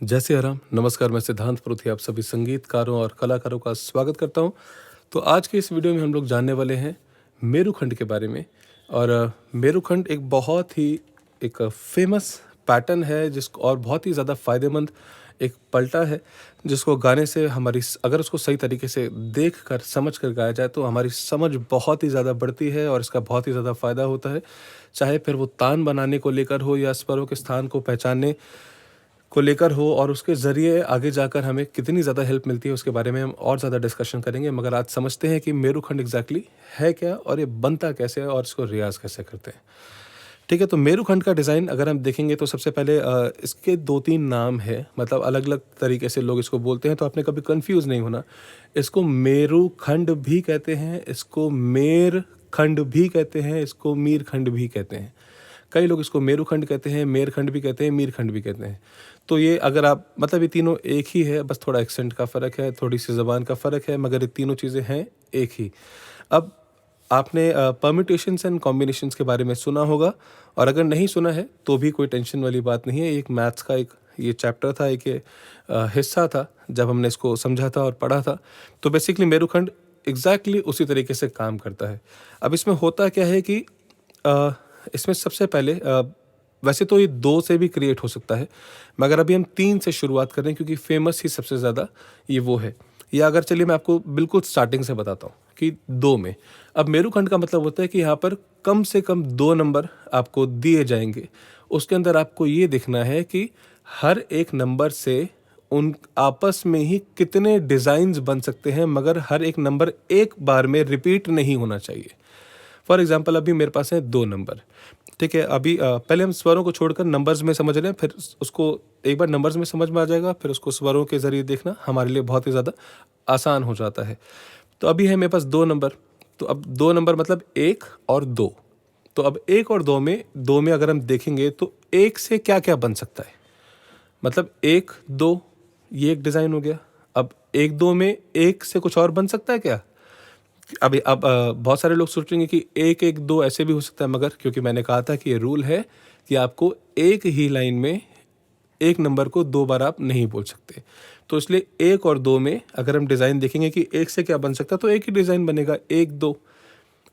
जय सिया राम, नमस्कार। मैं सिद्धांत परुथी आप सभी संगीतकारों और कलाकारों का स्वागत करता हूं। तो आज के इस वीडियो में हम लोग जानने वाले हैं मेरुखंड के बारे में। और मेरुखंड एक बहुत ही एक फेमस पैटर्न है जिसको और बहुत ही ज़्यादा फायदेमंद एक पलटा है जिसको गाने से हमारी अगर उसको सही तरीके से देख कर समझ कर गाया जाए तो हमारी समझ बहुत ही ज़्यादा बढ़ती है और इसका बहुत ही ज़्यादा फ़ायदा होता है। चाहे फिर वो तान बनाने को लेकर हो या स्वरों के स्थान को पहचानने को लेकर हो, और उसके ज़रिए आगे जाकर हमें कितनी ज़्यादा हेल्प मिलती है उसके बारे में हम और ज़्यादा डिस्कशन करेंगे। मगर आज समझते हैं कि मेरुखंड एग्जैक्टली है क्या और ये बनता कैसे है और इसको रियाज़ कैसे करते हैं। ठीक है, तो मेरुखंड का डिज़ाइन अगर हम देखेंगे तो सबसे पहले इसके 2-3 नाम है, मतलब अलग-अलग तरीके से लोग इसको बोलते हैं, तो आपने कभी कन्फ्यूज़ नहीं होना। इसको मेरुखंड भी कहते हैं, इसको मेरखंड भी कहते हैं, इसको मीरखंड भी कहते हैं। कई लोग इसको मेरुखंड कहते हैं, मेरखंड भी कहते हैं, मीरखंड भी कहते हैं। तो ये अगर आप मतलब ये तीनों एक ही है, बस थोड़ा एक्सेंट का फ़र्क है, थोड़ी-सी ज़बान का फ़र्क है, मगर ये तीनों चीज़ें हैं एक ही। अब आपने परम्यूटेशंस एंड कॉम्बिनेशंस के बारे में सुना होगा, और अगर नहीं सुना है तो भी कोई टेंशन वाली बात नहीं है। एक मैथ्स का एक ये चैप्टर था, एक ये हिस्सा था जब हमने इसको समझा था और पढ़ा था। तो बेसिकली मेरुखंड एग्ज़ैक्टली उसी तरीके से काम करता है। अब इसमें होता क्या है कि अ, इसमें सबसे पहले वैसे तो ये 2 से भी क्रिएट हो सकता है, मगर अभी हम 3 से शुरुआत कर रहे हैं क्योंकि फेमस ही सबसे ज़्यादा ये वो है। या अगर चलिए मैं आपको बिल्कुल स्टार्टिंग से बताता हूँ कि 2 में। अब मेरुखंड का मतलब होता है कि यहाँ पर कम से कम 2 नंबर आपको दिए जाएँगे। उसके अंदर आपको ये देखना है कि हर एक नंबर से उन आपस में ही कितने डिज़ाइन्स बन सकते हैं, मगर हर एक नंबर एक बार में रिपीट नहीं होना चाहिए। फॉर एग्जाम्पल अभी मेरे पास है 2 नंबर। ठीक है, अभी पहले हम स्वरों को छोड़कर नंबर्स में समझ रहे हैं, फिर उसको एक बार नंबर्स में समझ में आ जाएगा, फिर उसको स्वरों के ज़रिए देखना हमारे लिए बहुत ही ज़्यादा आसान हो जाता है। तो अभी है मेरे पास 2 नंबर, तो अब 2 नंबर मतलब 1 और 2। तो अब 1 और 2 में अगर हम देखेंगे तो 1 से क्या-क्या बन सकता है? मतलब 1, 2 ये एक डिज़ाइन हो गया। अब 1, 2 में 1 से कुछ और बन सकता है क्या? अभी अब बहुत सारे लोग सोचेंगे कि 1, 1, 2 ऐसे भी हो सकता है, मगर क्योंकि मैंने कहा था कि ये रूल है कि आपको एक ही लाइन में एक नंबर को 2 बार आप नहीं बोल सकते। तो इसलिए 1 और 2 में अगर हम डिज़ाइन देखेंगे कि 1 से क्या बन सकता है, तो एक ही डिज़ाइन बनेगा 1, 2।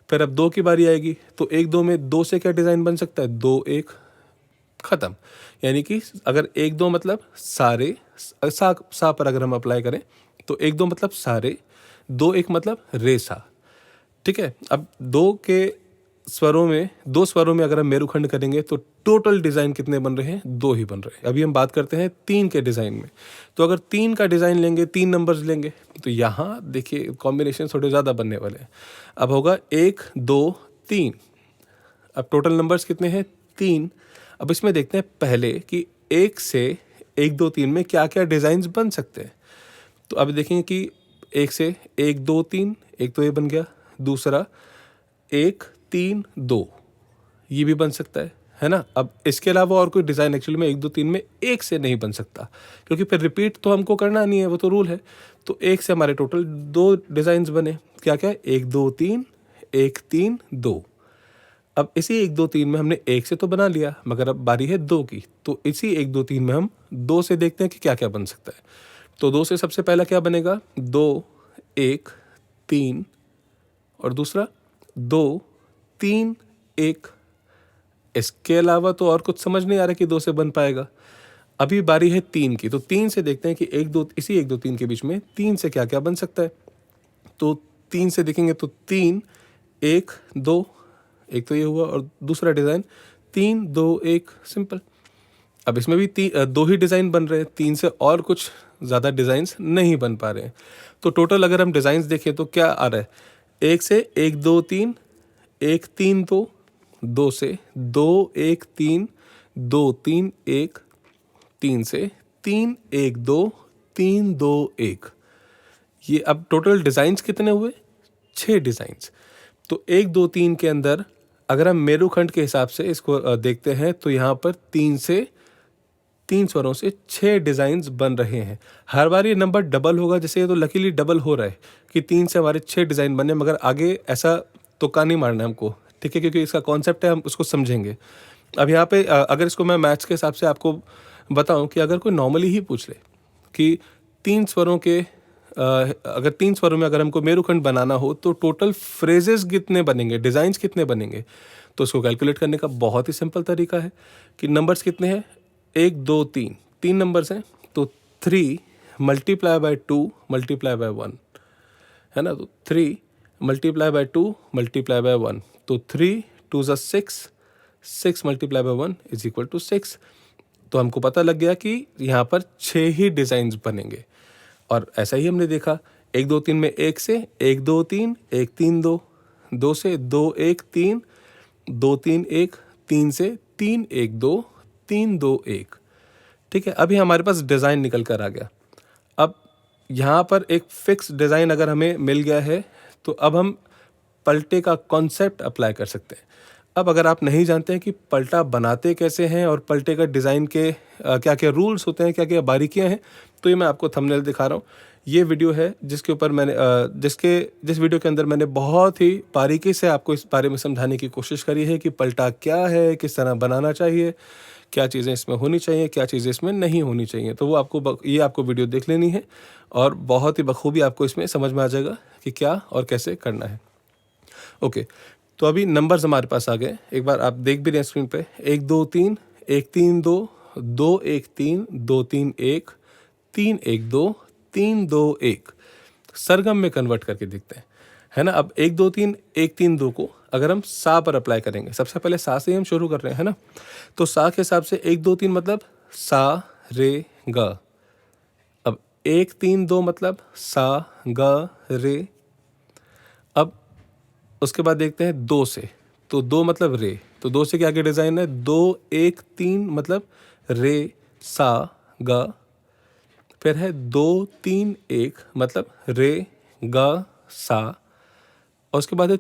फिर अब 2 की बारी आएगी तो 1, 2 में 2 से क्या डिज़ाइन बन सकता है? 2, 1 खत्म। यानी कि अगर 1, 2 मतलब सारे सा पर अगर हम अप्लाई करें तो 1, 2 मतलब सारे, 2, 1 मतलब रेसा। ठीक है, अब 2 स्वरों में अगर हम मेरुखंड करेंगे तो टोटल डिज़ाइन कितने बन रहे हैं? 2 ही बन रहे हैं। अभी हम बात करते हैं 3 के डिज़ाइन में। तो अगर 3 का डिज़ाइन लेंगे, 3 नंबर्स लेंगे, तो यहाँ देखिए कॉम्बिनेशन थोड़े ज़्यादा बनने वाले हैं। अब होगा 1, 2, 3। अब टोटल नंबर्स कितने हैं? 3। अब इसमें देखते हैं पहले कि 1 से 1, 2, 3 में क्या-क्या डिज़ाइन्स बन सकते हैं। तो अब देखेंगे कि 1 से 1, 2, 3, एक तो ये बन गया। दूसरा 1, 3, 2 ये भी बन सकता है ना? अब इसके अलावा और कोई डिज़ाइन एक्चुअली में 1, 2, 3 में 1 से नहीं बन सकता, क्योंकि फिर रिपीट तो हमको करना नहीं है, वो तो रूल है। तो 1 से हमारे टोटल 2 डिज़ाइन्स बने। क्या-क्या? 1, 2, 3, 1, 3, 2। अब इसी 1, 2, 3 में हमने 1 से तो बना लिया, मगर अब बारी है 2 की। तो इसी 1, 2, 3 में हम 2 से देखते हैं कि क्या-क्या बन सकता है। तो 2 से सबसे पहला क्या बनेगा? 2, 1, 3 और दूसरा 2, 3, 1। इसके अलावा तो और कुछ समझ नहीं आ रहा कि 2 से बन पाएगा। अभी बारी है 3 की, तो 3 से देखते हैं कि 1, 2 इसी 1, 2, 3 के बीच में 3 से क्या-क्या बन सकता है। तो 3 से देखेंगे तो 3, 1, 2 एक तो ये हुआ, और दूसरा डिज़ाइन 3, 2, 1 सिंपल। अब इसमें भी 2 ही डिज़ाइन बन रहे हैं, 3 से और कुछ ज़्यादा डिज़ाइंस नहीं बन पा रहे हैं। तो टोटल अगर हम डिज़ाइंस देखें तो क्या आ रहा है? 1 से 1, 2, 3, 1, 3, 2, 2 से 2, 1, 3, 2, 3, 1, 3 से 3, 1, 2, 3, 2, 1। ये अब टोटल डिज़ाइंस कितने हुए? 6 डिज़ाइंस। तो 1, 2, 3 के अंदर अगर हम मेरुखंड के हिसाब से इसको देखते हैं तो यहाँ पर 3 स्वरों से 6 डिज़ाइंस बन रहे हैं। हर बार ये नंबर डबल होगा, जैसे ये तो लकीली डबल हो रहा है कि 3 से हमारे 6 डिज़ाइन बने, मगर आगे ऐसा तुक्का नहीं मारना है हमको, ठीक है? क्योंकि इसका कॉन्सेप्ट है, हम उसको समझेंगे। अब यहाँ पे अगर इसको मैं मैथ्स के हिसाब से आपको बताऊं कि अगर कोई नॉर्मली ही पूछ ले कि 3 स्वरों के अगर 3 स्वरों में अगर हमको मेरुखंड बनाना हो तो टोटल फ्रेजेस कितने बनेंगे, डिज़ाइंस कितने बनेंगे, तो उसको कैलकुलेट करने का बहुत ही सिंपल तरीका है कि नंबर्स कितने हैं, 1 2 3, 3 नंबर्स हैं, तो 3 मल्टीप्लाई बाय 2 मल्टीप्लाई बाय 1 है ना, तो 3 मल्टीप्लाई बाय 2 मल्टीप्लाई बाय 1, तो 3 2 ज़ा 6, 6 multiply by 1 is equal to 6। तो हमको पता लग गया कि यहाँ पर 6 ही डिज़ाइंस बनेंगे। और ऐसा ही हमने देखा 1 2 3 में 1 से 1 2 3 1 3 2, 2 से 2 1 3 2 3 1, 3 से 3 1 2 3 2 1। ठीक है, अभी हमारे पास डिज़ाइन निकल कर आ गया। अब यहाँ पर एक फिक्स डिज़ाइन अगर हमें मिल गया है तो अब हम पलटे का कॉन्सेप्ट अप्लाई कर सकते हैं। अब अगर आप नहीं जानते हैं कि पलटा बनाते कैसे हैं और पलटे का डिज़ाइन के क्या क्या रूल्स होते हैं, क्या क्या बारीकियां हैं, तो ये मैं आपको थंबनेल दिखा रहा हूँ। ये वीडियो है जिसके ऊपर मैंने जिस वीडियो के अंदर मैंने बहुत ही बारीकी से आपको इस बारे में समझाने की कोशिश करी है कि पलटा क्या है, किस तरह बनाना चाहिए, क्या चीज़ें इसमें होनी चाहिए, क्या चीज़ें इसमें नहीं होनी चाहिए। तो वो आपको वीडियो देख लेनी है और बहुत ही बखूबी आपको इसमें समझ में आ जाएगा कि क्या और कैसे करना है। ओके, तो अभी नंबर्स हमारे पास आ गए, एक बार आप देख भी रहे हैं स्क्रीन पे। 1 2 3 1 3 2 2 1 3 2 3 1 3 1 2 3 2 1 सरगम में कन्वर्ट करके देखते हैं, है ना। अब 1 2 3 1 3 2 को अगर हम सा पर अप्लाई करेंगे, सबसे पहले सा से ही हम शुरू कर रहे हैं, है ना। तो सा के हिसाब से 1 2 3 मतलब सा रे ग। अब 1 3 2 मतलब सा ग रे। अब उसके बाद देखते हैं 2 से, तो 2 मतलब रे, तो 2 से क्या आगे डिज़ाइन है, 2 1 3 मतलब रे सा ग। फिर है 2 3 1 मतलब रे ग सा। और उसके बाद है,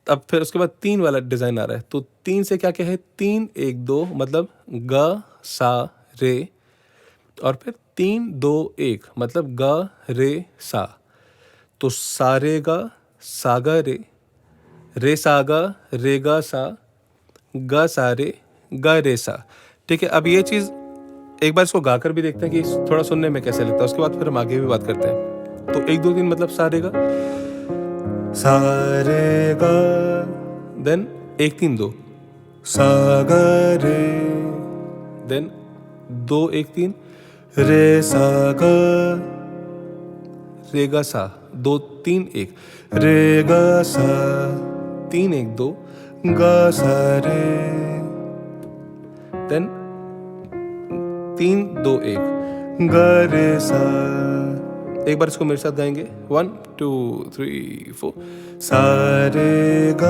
अब फिर उसके बाद 3 वाला डिज़ाइन आ रहा है, तो 3 से क्या क्या है, 3 1 2 मतलब ग सा रे। और फिर 3 2 1 मतलब ग रे सा। तो सा रे ग सा ग रे सा ग रे ग सा रे ग रे सा। ठीक है, अब ये चीज़ एक बार इसको गाकर भी देखते हैं कि थोड़ा सुनने में कैसे लगता है, उसके बाद फिर हम आगे भी बात करते हैं। तो 1 2 3 मतलब सा रे ग देन 1 3 2 सा ग रे देन 2 1 3 रे सा ग रे ग सा, 2 3 1 रे ग सा 3 1 2 ग सा रे देन 3 2 1। ग रे सा। एक बार इसको मेरे साथ गाएंगे, 1 2 3 4। सा रे ग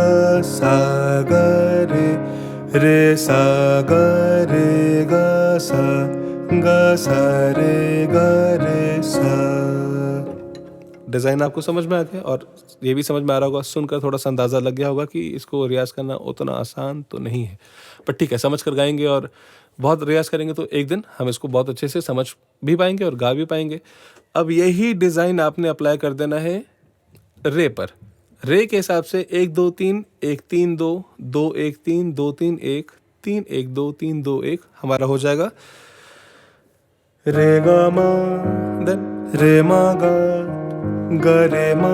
सा ग रे रे सा ग रे ग सा ग सा रे ग रे सा। डिज़ाइन आपको समझ में आ गया और ये भी समझ में आ रहा होगा, सुनकर थोड़ा सा अंदाज़ा लग गया होगा कि इसको रियाज़ करना उतना आसान तो नहीं है, पर ठीक है, समझ कर गाएंगे और बहुत रियाज़ करेंगे तो एक दिन हम इसको बहुत अच्छे से समझ भी पाएंगे और गा भी पाएंगे। अब यही डिज़ाइन आपने अप्लाई कर देना है रे पर। रे के हिसाब से 1 2 3 1 3 2 2 1 3 2 3 1 3 1 2 3 2 1 हमारा हो जाएगा रे ग म देन रे म ग ग रे म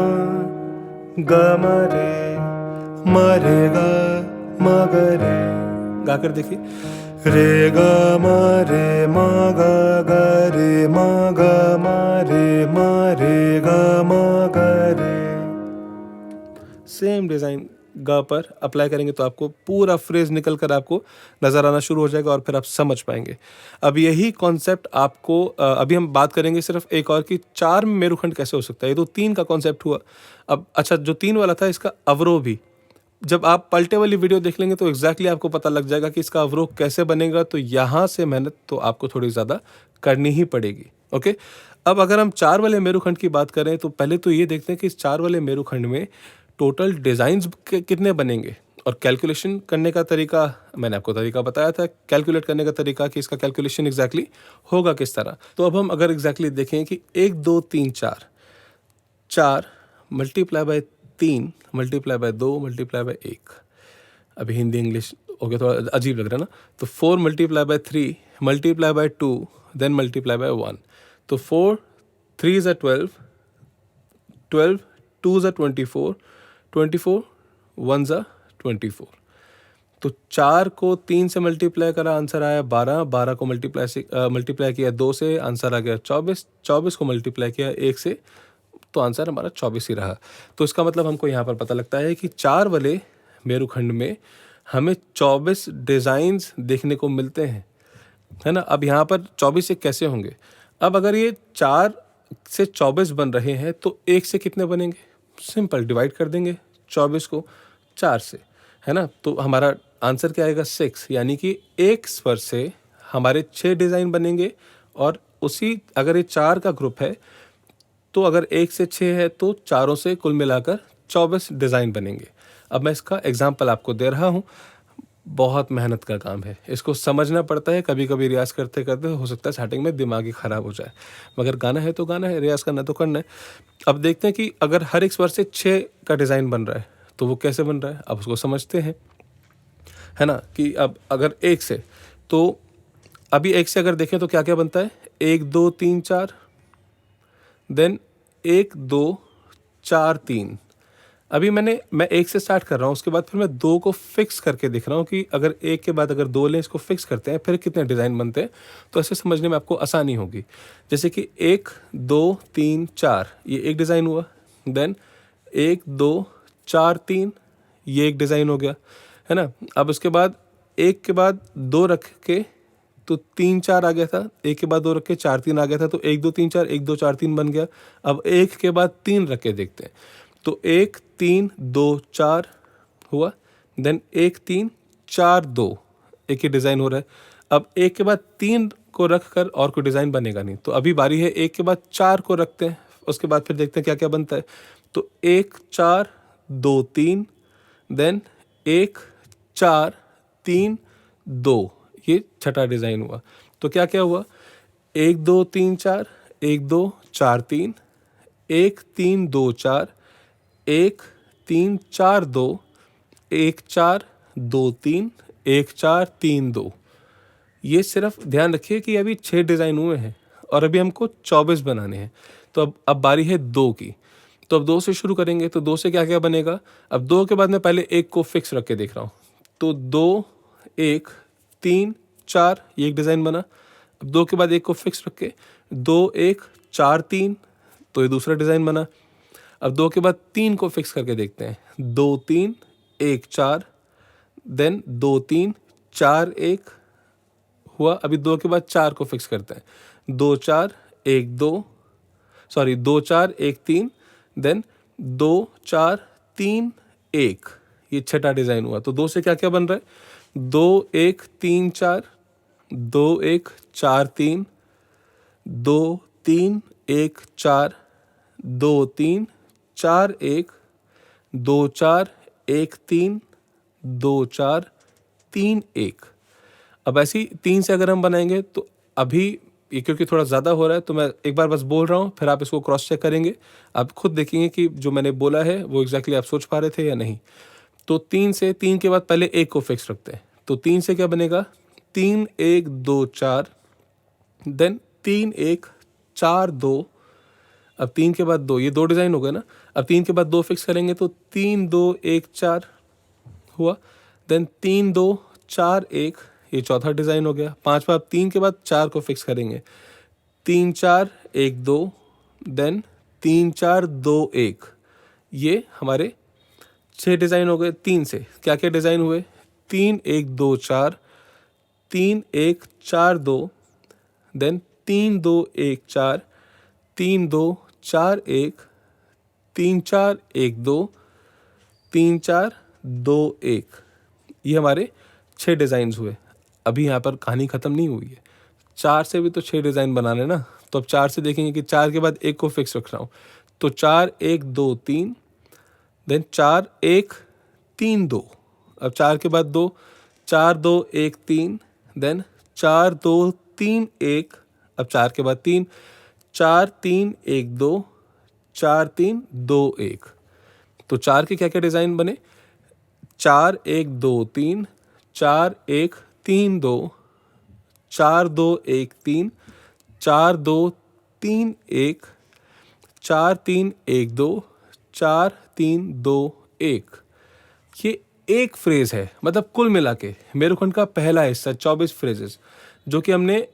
ग म रे ग म ग रे। गाकर देखिए, रे ग म रे म ग ग रे म ग म रे ग म ग रे। सेम डिज़ाइन गा पर अप्लाई करेंगे तो आपको पूरा फ्रेज निकल कर आपको नज़र आना शुरू हो जाएगा और फिर आप समझ पाएंगे। अब यही कॉन्सेप्ट आपको अभी हम बात करेंगे सिर्फ एक और कि 4 में मेरुखंड कैसे हो सकता है। ये तो 3 का कॉन्सेप्ट हुआ। अब अच्छा, जो 3 वाला था इसका अवरोह भी, जब आप पलटे वाली वीडियो देख लेंगे तो एग्जैक्टली आपको पता लग जाएगा कि इसका अवरोह कैसे बनेगा। तो यहाँ से मेहनत तो आपको थोड़ी ज़्यादा करनी ही पड़ेगी। ओके, अब अगर हम 4 वाले मेरुखंड की बात करें तो पहले तो ये देखते हैं कि इस 4 वाले मेरुखंड में टोटल डिज़ाइंस कितने बनेंगे और कैलकुलेशन करने का तरीका मैंने आपको तरीका बताया था, कैलकुलेट करने का तरीका कि इसका कैलकुलेशन एग्जैक्टली होगा किस तरह। तो अब हम अगर एग्जैक्टली देखें कि 1 2 3 4 multiply by 3 multiply by 2 multiply by 1, अभी हिंदी इंग्लिश ओके, थोड़ा अजीब लग रहा है ना। तो 4 multiply by 3 multiply by 2 then multiply by 1। तो 4 3 ज़ा 12, 12 2 ज़ा 24, 24 1 ज़ा 24। तो 4 को 3 से मल्टीप्लाई करा, आंसर आया 12, 12 को मल्टीप्लाई किया 2 से, आंसर आ गया 24, 24 को मल्टीप्लाई किया 1 से, तो आंसर हमारा 24 ही रहा। तो इसका मतलब हमको यहाँ पर पता लगता है कि 4 वाले मेरुखंड में हमें 24 डिज़ाइंस देखने को मिलते हैं, है ना। अब यहाँ पर 24 से कैसे होंगे? अब अगर ये 4 से 24 बन रहे हैं तो 1 से कितने बनेंगे? सिंपल, डिवाइड कर देंगे 24 को 4 से, है ना। तो हमारा आंसर क्या आएगा? 6। यानी कि एक स्वर से हमारे 6 डिज़ाइन बनेंगे। और उसी अगर ये 4 का ग्रुप है तो अगर 1 से 6 है तो चारों से कुल मिलाकर 24 डिज़ाइन बनेंगे। अब मैं इसका एग्जाम्पल आपको दे रहा हूँ। बहुत मेहनत का काम है, इसको समझना पड़ता है। कभी कभी रियाज करते करते हो सकता है स्टार्टिंग में दिमाग ही ख़राब हो जाए, मगर गाना है तो गाना है, रियाज करना तो करना है। अब देखते हैं कि अगर हर एक स्वर से 6 का डिज़ाइन बन रहा है तो वो कैसे बन रहा है, अब उसको समझते हैं, है ना। कि अब अगर 1 से, तो अभी 1 से अगर देखें तो क्या क्या बनता है? 1 2 3 4, देन 1 2 4 3। अभी मैं 1 से स्टार्ट कर रहा हूँ, उसके बाद फिर मैं 2 को फिक्स करके देख रहा हूँ कि अगर 1 के बाद अगर 2 लें, इसको फिक्स करते हैं, फिर कितने डिज़ाइन बनते हैं। तो ऐसे समझने में आपको आसानी होगी। जैसे कि 1 2 3 4, ये एक डिज़ाइन हुआ। देन 1 2 4 3, ये एक डिज़ाइन हो गया, है ना। अब उसके बाद 1 के बाद 2 रख के तो 3 4 आ गया था, 1 के बाद 2 रख के 4 3 आ गया था, तो 1 2 3 4 1 2 4 3 बन गया। अब 1 के बाद 3 रख के देखते हैं, तो 1 3 2 4 हुआ। देन 1 3 4 2, एक ही डिज़ाइन हो रहा है। अब 1 के बाद 3 को रख कर और कोई डिज़ाइन बनेगा नहीं, तो अभी बारी है 1 के बाद 4 को रखते हैं, उसके बाद फिर देखते हैं क्या क्या बनता है। तो 1 4 2 3, देन 1 4 3 2, ये छठा डिज़ाइन हुआ। तो क्या क्या हुआ? 1 2 3 4, 1 2 4 3, 1 3 2 4, 1 3 4 2, 1 4 2 3, 1 4 3 2। ये सिर्फ ध्यान रखिए कि अभी 6 डिज़ाइन हुए हैं और अभी हमको 24 बनाने हैं। तो अब बारी है 2 की। तो अब 2 से शुरू करेंगे, तो 2 से क्या क्या बनेगा? अब 2 के बाद मैं पहले 1 को फिक्स रख के देख रहा हूँ, तो 2 1 3 4, ये एक डिज़ाइन बना। अब 2 के बाद 1 को फिक्स रख के 2 1 4 3, तो ये दूसरा डिज़ाइन बना। अब 2 के बाद 3 को फिक्स करके देखते हैं, 2 3 1 4, देन 2 3 4 1 हुआ। अभी 2 के बाद 4 को फिक्स करते हैं, 2 4 1 2, सॉरी 2 4 1 3, देन 2 4 3 1, ये छठा डिज़ाइन हुआ। तो 2 से क्या क्या बन रहा है? 2 1 3 4, 2 1 4 3, 2 3 1 4, 2 3 4 1, 2 4 1 3, 2 4 3 1। अब ऐसी 3 से अगर हम बनाएंगे तो अभी ये क्योंकि थोड़ा ज़्यादा हो रहा है, तो मैं एक बार बस बोल रहा हूँ, फिर आप इसको क्रॉस चेक करेंगे। आप खुद देखेंगे कि जो मैंने बोला है वो एग्जैक्टली आप सोच पा रहे थे या नहीं। तो 3 से, 3 के बाद पहले 1 को फिक्स रखते हैं, तो 3 से क्या बनेगा? 3 1 2 4, देन 3 1 4 2। अब 3 के बाद 2, ये 2 डिज़ाइन हो गए ना। अब 3 के बाद 2 फिक्स करेंगे तो 3 2 1 4 हुआ। देन 3 2 4 1, ये चौथा डिज़ाइन हो गया। 5वां, अब 3 के बाद 4 को फिक्स करेंगे, 3 4 1 2, देन 3 4 2 1, ये हमारे 6 डिज़ाइन हो गए। 3 से क्या क्या डिज़ाइन हुए? 3 1 2 4, 3 1 4 2, देन 3 2 1 4, 3 2 4 1, 3 4 1 2, 3 4 2 1, ये हमारे 6 डिज़ाइंस हुए। अभी यहाँ पर कहानी ख़त्म नहीं हुई है, 4 से भी तो 6 डिज़ाइन बनाने ना। तो अब 4 से देखेंगे कि 4 के बाद 1 को फिक्स रख रहा हूँ, तो 4 1 2 3, देन 4 1 3 2। अब 4 के बाद 2, 4 2 1 3, देन 4 2 3 1। अब 4 के बाद 3, 4 3 1 2, 4 3 2 1। तो 4 के क्या क्या डिज़ाइन बने? 4 1 2 3, 4132 4213 4231 4312 4321। ये एक फ्रेज है, मतलब कुल मिला के मेरुखंड का पहला हिस्सा 24 फ्रेजेस जो कि हमने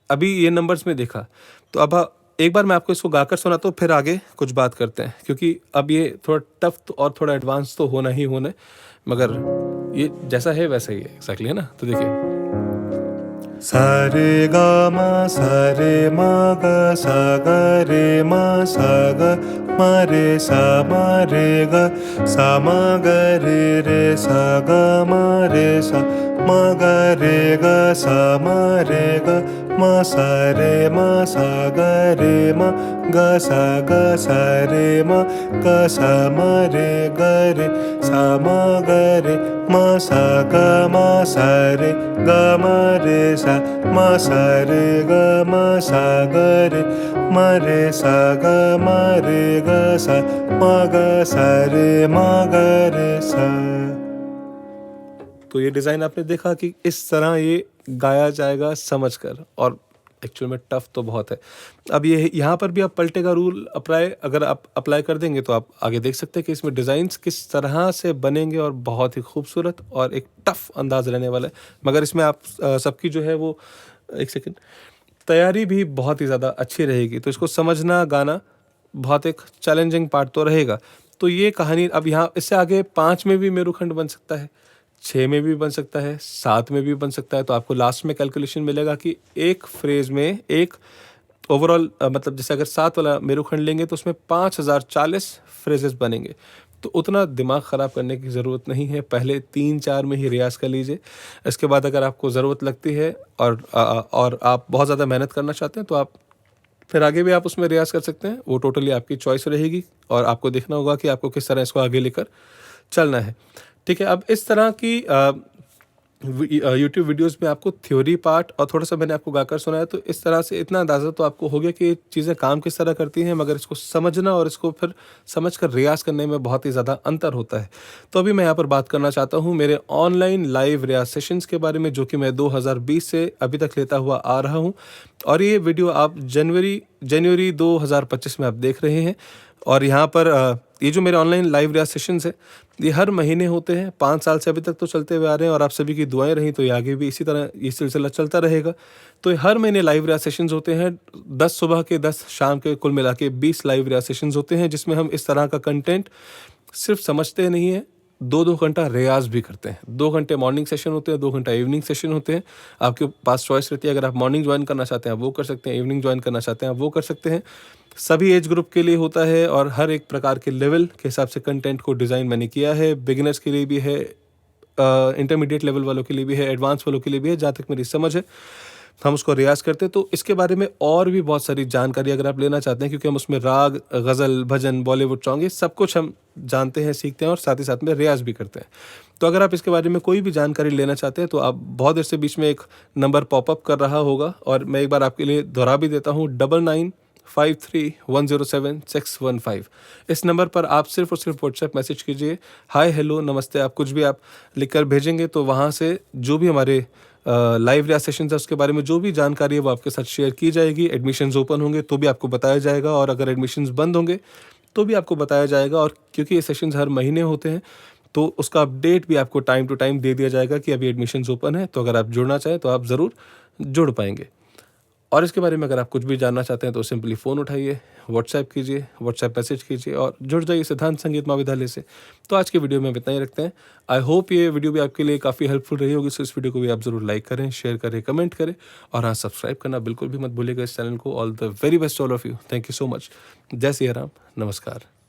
अभी ये नंबर्स में देखा। तो अब एक बार मैं आपको इसको गाकर सुनाता हूँ, फिर आगे कुछ बात करते हैं, क्योंकि अब ये थोड़ा टफ और थोड़ा एडवांस तो होना ही होना है, मगर ये जैसा है वैसा ही है एक्जैक्टली, है ना। तो देखिए, सा रे ग म ग सा ग रे म रे सा म ग रे सा ग म रे ग सा म ग रे ग सा रे म रे ग रे सा म ग रे ग म रे सा रे ग रे सा ग रे ग रे सा। तो ये डिज़ाइन आपने देखा कि इस तरह ये गाया जाएगा समझकर, और एक्चुअल में टफ तो बहुत है। अब ये यहाँ पर भी आप पलटे का रूल अगर आप अप्लाई कर देंगे तो आप आगे देख सकते हैं कि इसमें डिज़ाइंस किस तरह से बनेंगे और बहुत ही खूबसूरत और एक टफ अंदाज रहने वाला है। मगर इसमें आप सबकी जो है वो एक सेकेंड तैयारी भी बहुत ही ज़्यादा अच्छी रहेगी, तो इसको समझना गाना बहुत एक चैलेंजिंग पार्ट तो रहेगा। तो ये कहानी अब यहाँ इससे आगे 5 में भी मेरुखंड बन सकता है, 6 में भी बन सकता है, 7 में भी बन सकता है। तो आपको लास्ट में कैलकुलेशन मिलेगा कि एक फ्रेज में एक ओवरऑल मतलब जैसे अगर 7 वाला मेरुखंड लेंगे तो उसमें 5040 फ्रेजेस बनेंगे। तो उतना दिमाग ख़राब करने की ज़रूरत नहीं है, पहले 3-4 में ही रियाज़ कर लीजिए। इसके बाद अगर आपको ज़रूरत लगती है और आप बहुत ज़्यादा मेहनत करना चाहते हैं तो आप फिर आगे भी आप उसमें रियाज़ कर सकते हैं। वो टोटली आपकी चॉइस रहेगी और आपको देखना होगा कि आपको किस तरह इसको आगे लेकर चलना है। ठीक है, अब इस तरह की यूट्यूब वीडियोस में आपको थ्योरी पार्ट और थोड़ा सा मैंने आपको गाकर सुनाया, तो इस तरह से इतना अंदाज़ा तो आपको हो गया कि ये चीज़ें काम किस तरह करती हैं, मगर इसको समझना और इसको फिर समझकर रियाज़ करने में बहुत ही ज़्यादा अंतर होता है। तो अभी मैं यहाँ पर बात करना चाहता हूँ मेरे ऑनलाइन लाइव रियाज सेशंस के बारे में, जो कि मैं 2020 से अभी तक लेता हुआ आ रहा हूँ, और ये वीडियो आप जनवरी 2025 में आप देख रहे हैं। और यहाँ पर ये जो मेरे ऑनलाइन लाइव रियाज सेशंस है ये हर महीने होते हैं, 5 साल से अभी तक तो चलते हुए आ रहे हैं, और आप सभी की दुआएं रहीं तो ये आगे भी इसी तरह ये सिलसिला चलता रहेगा। तो हर महीने लाइव रियाज सेशंस होते हैं, 10 सुबह के 10 शाम के, कुल मिला के 20 लाइव रियाज सेशंस होते हैं, जिसमें हम इस तरह का कंटेंट सिर्फ समझते नहीं है, 2-2 घंटा रियाज भी करते हैं। 2 घंटे मॉर्निंग सेशन होते हैं, 2 घंटा इवनिंग सेशन होते हैं। आपके पास चॉइस रहती है, अगर आप मॉर्निंग ज्वाइन करना चाहते हैं आप वो कर सकते हैं, इवनिंग ज्वाइन करना चाहते हैं आप वो कर सकते हैं। सभी एज ग्रुप के लिए होता है और हर एक प्रकार के लेवल के हिसाब से कंटेंट को डिज़ाइन मैंने किया है। बिगिनर्स के लिए भी है, इंटरमीडिएट लेवल वालों के लिए भी है, एडवांस वालों के लिए भी है, जहाँ तक मेरी समझ है हम उसको रियाज़ करते हैं। तो इसके बारे में और भी बहुत सारी जानकारी अगर आप लेना चाहते हैं, क्योंकि हम उसमें राग, गज़ल, भजन, बॉलीवुड सॉन्ग, ये सब कुछ हम जानते हैं, सीखते हैं और साथ ही साथ में रियाज़ भी करते हैं। तो अगर आप इसके बारे में कोई भी जानकारी लेना चाहते हैं तो आप बहुत देर से बीच में एक नंबर पॉपअप कर रहा होगा, और मैं एक बार आपके लिए दोहरा भी देता हूँ, 9953107615। इस नंबर पर आप सिर्फ और सिर्फ व्हाट्सएप मैसेज कीजिए, हाय, हेलो, नमस्ते, आप कुछ भी आप लिखकर भेजेंगे तो वहाँ से जो भी हमारे लाइव रियाज सेशन है उसके बारे में जो भी जानकारी है वो आपके साथ शेयर की जाएगी। एडमिशन्स ओपन होंगे तो भी आपको बताया जाएगा, और अगर एडमिशन्स बंद होंगे तो भी आपको बताया जाएगा। और क्योंकि ये सेशंस हर महीने होते हैं तो उसका अपडेट भी आपको टाइम टू टाइम दे दिया जाएगा कि अभी एडमिशन्स ओपन है, तो अगर आप जुड़ना चाहें तो आप ज़रूर जुड़ पाएंगे। और इसके बारे में अगर आप कुछ भी जानना चाहते हैं तो सिंपली फ़ोन उठाइए, व्हाट्सएप कीजिए, व्हाट्सएप मैसेज कीजिए और जुड़ जाइए सिद्धांत संगीत महाविद्यालय से। तो आज के वीडियो में हम इतना ही रखते हैं। आई होप ये वीडियो भी आपके लिए काफ़ी हेल्पफुल रही होगी। सो इस वीडियो को भी आप ज़रूर लाइक करें, शेयर करें, कमेंट करें, और हाँ, सब्सक्राइब करना बिल्कुल भी मत भूलिएगा इस चैनल को। All the very best all of you. Thank you so much. जय सिया राम, नमस्कार।